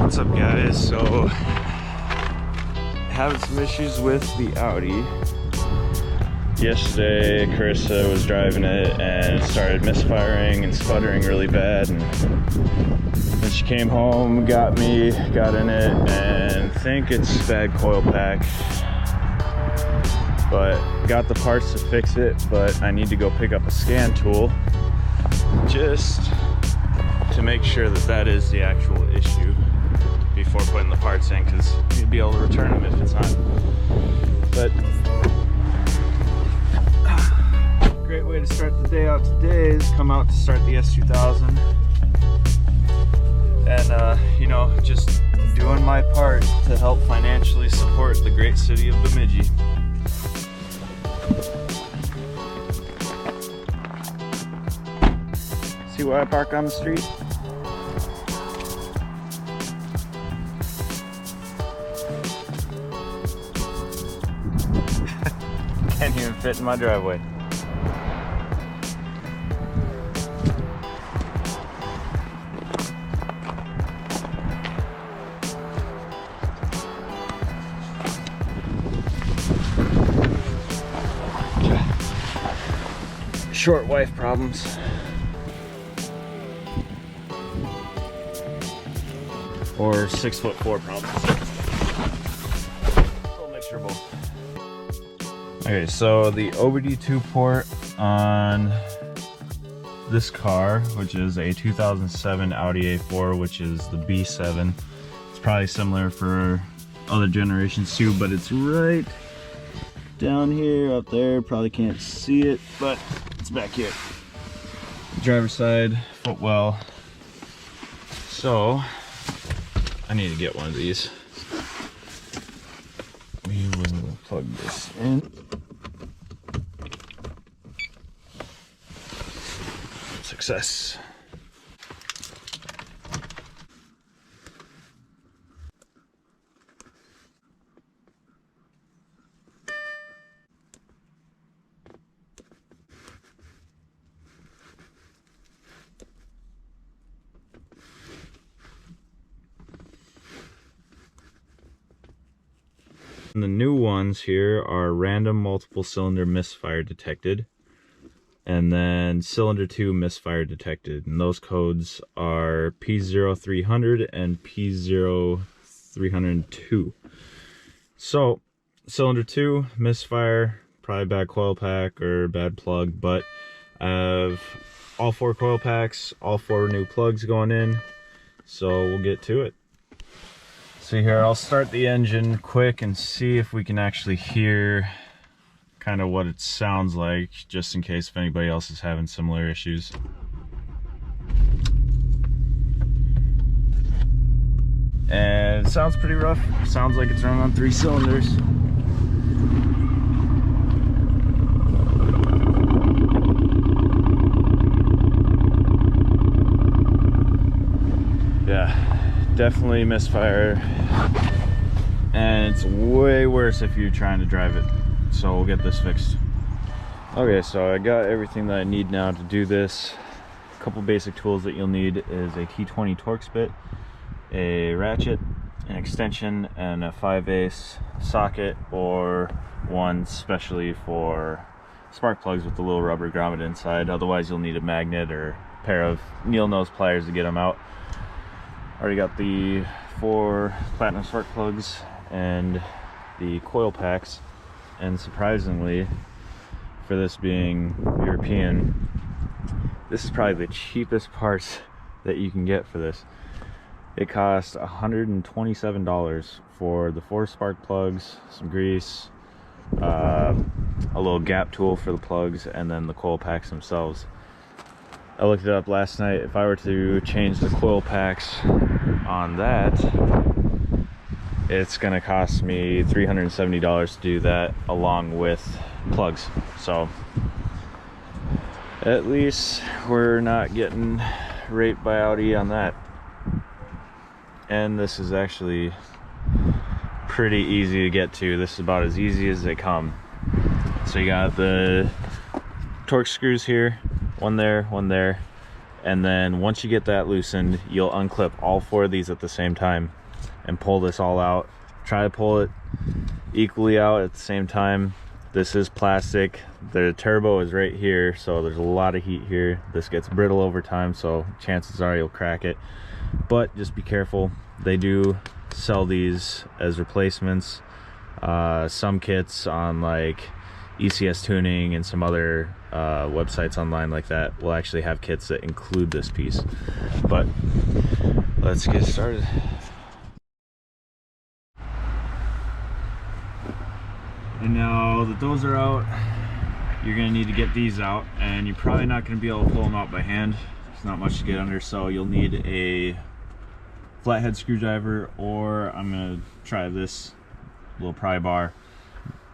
What's up, guys? So having some issues with the Audi. Yesterday Carissa was driving it and it started misfiring and sputtering really bad, and then she came home, got in it, and think it's bad coil pack, but got the parts to fix it. But I need to go pick up a scan tool just to make sure that that is the actual issue before putting the parts in, because you'd be able to return them if it's not. But great way to start the day out today is come out to start the S2000 and you know, just doing my part to help financially support the great city of Bemidji. See why I park on the street? Can't even fit in my driveway. Short wife problems. Or 6'4" problems. A little mixture of both. Okay, so the OBD2 port on this car, which is a 2007 Audi A4, which is the B7. It's probably similar for other generations too, but it's right down here, up there. Probably can't see it, but it's back here. Driver's side, footwell. So I need to get one of these. We will plug this in. Success. And the new ones here are random multiple cylinder misfire detected, and then cylinder 2 misfire detected, and those codes are P0300 and P0302. So cylinder 2 misfire, probably bad coil pack or bad plug, but I have all 4 coil packs, all 4 new plugs going in, so we'll get to it. See here, I'll start the engine quick and see if we can actually hear kind of what it sounds like, just in case if anybody else is having similar issues. And it sounds pretty rough. Sounds like it's running on 3 cylinders. Yeah, definitely misfire, and it's way worse if you're trying to drive it. So we'll get this fixed. Okay, so I got everything that I need now to do this. A couple basic tools that you'll need is a T20 Torx bit, a ratchet, an extension, and a 5/8 socket, or one specially for spark plugs with the little rubber grommet inside. Otherwise you'll need a magnet or a pair of needle nose pliers to get them out. Already got the 4 platinum spark plugs and the coil packs, and surprisingly, for this being European, this is probably the cheapest parts that you can get for this. It cost $127 for the 4 spark plugs, some grease, a little gap tool for the plugs, and then the coil packs themselves. I looked it up last night. If I were to change the coil packs on that, it's gonna cost me $370 to do that, along with plugs. So at least we're not getting raped by Audi on that. And this is actually pretty easy to get to. This is about as easy as they come. So you got the Torx screws here, one there, And then once you get that loosened, you'll unclip all 4 of these at the same time and pull this all out. Try to pull it equally out at the same time. This is plastic. The turbo is right here, so there's a lot of heat here. This gets brittle over time, so chances are you'll crack it. But just be careful. They do sell these as replacements. Some kits on like ECS Tuning and some other websites online like that will actually have kits that include this piece. But let's get started. And now that those are out, you're gonna need to get these out, and you're probably not gonna be able to pull them out by hand. There's not much to get under, so you'll need a flathead screwdriver, or I'm gonna try this little pry bar.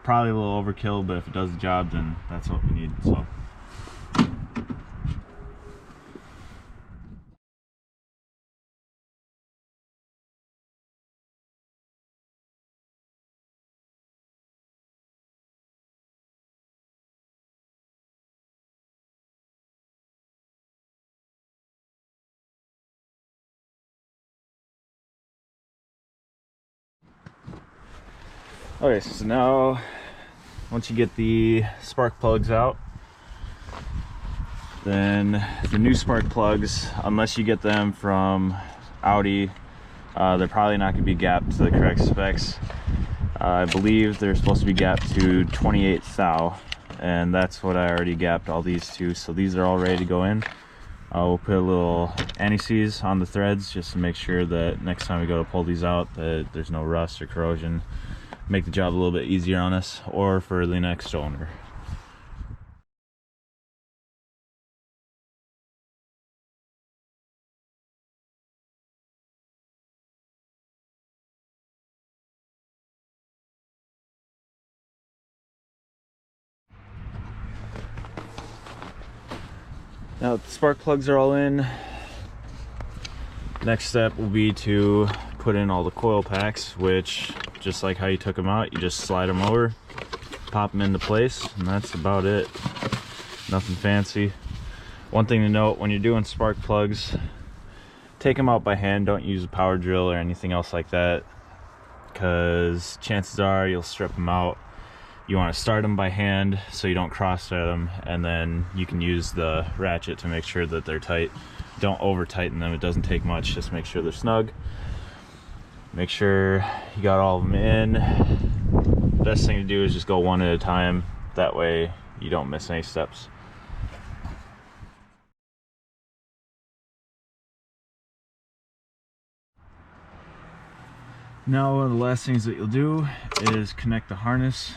Probably a little overkill, but if it does the job, then that's what we need. So okay, so now once you get the spark plugs out, then the new spark plugs, unless you get them from Audi, they're probably not going to be gapped to the correct specs. I believe they're supposed to be gapped to 28 thou, and that's what I already gapped all these to, so these are all ready to go in. We'll put a little anti-seize on the threads just to make sure that next time we go to pull these out that there's no rust or corrosion. Make the job a little bit easier on us or for the next owner. Now that the spark plugs are all in, next step will be to put in all the coil packs, which, just like how you took them out, you just slide them over, pop them into place, and that's about it. Nothing fancy. One thing to note when you're doing spark plugs, take them out by hand. Don't use a power drill or anything else like that, because chances are you'll strip them out. You want to start them by hand so you don't cross thread them, and then you can use the ratchet to make sure that they're tight. Don't over tighten them, it doesn't take much, just make sure they're snug. Make sure you got all of them in. Best thing to do is just go one at a time, that way you don't miss any steps. Now one of the last things that you'll do is connect the harness.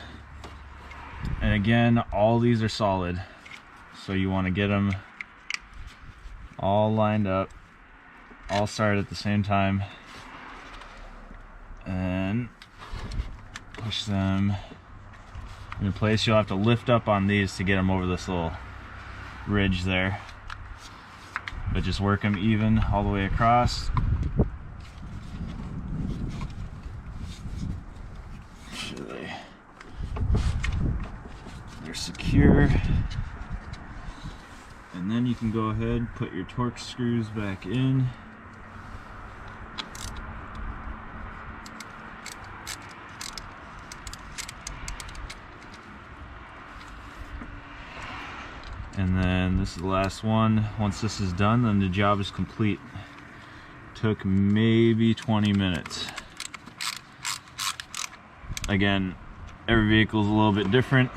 And again, all these are solid, so you want to get them all lined up, all started at the same time, and push them into place. You'll have to lift up on these to get them over this little ridge there, but just work them even all the way across. They're secure, and then you can go ahead, put your torque screws back in. And then this is the last one. Once this is done, then the job is complete. Took maybe 20 minutes. Again, every vehicle is a little bit different,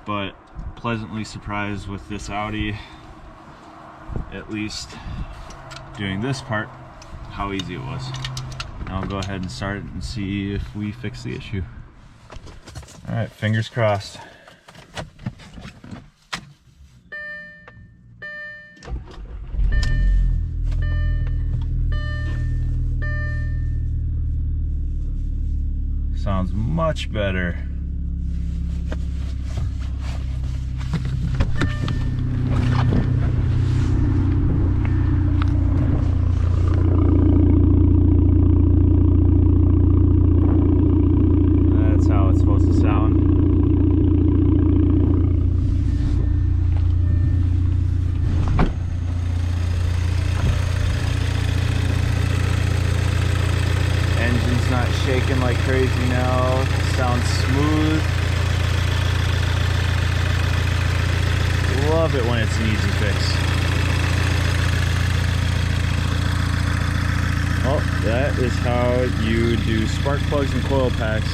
but pleasantly surprised with this Audi, at least doing this part, how easy it was. Now I'll go ahead and start it and see if we fix the issue. All right, fingers crossed. Sounds much better. That's how it's supposed to sound. shaking like crazy now. Sounds smooth. Love it when it's an easy fix. Well, that is how you do spark plugs and coil packs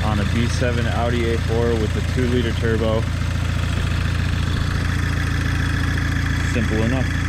on a B7 Audi A4 with a 2-liter turbo. Simple enough.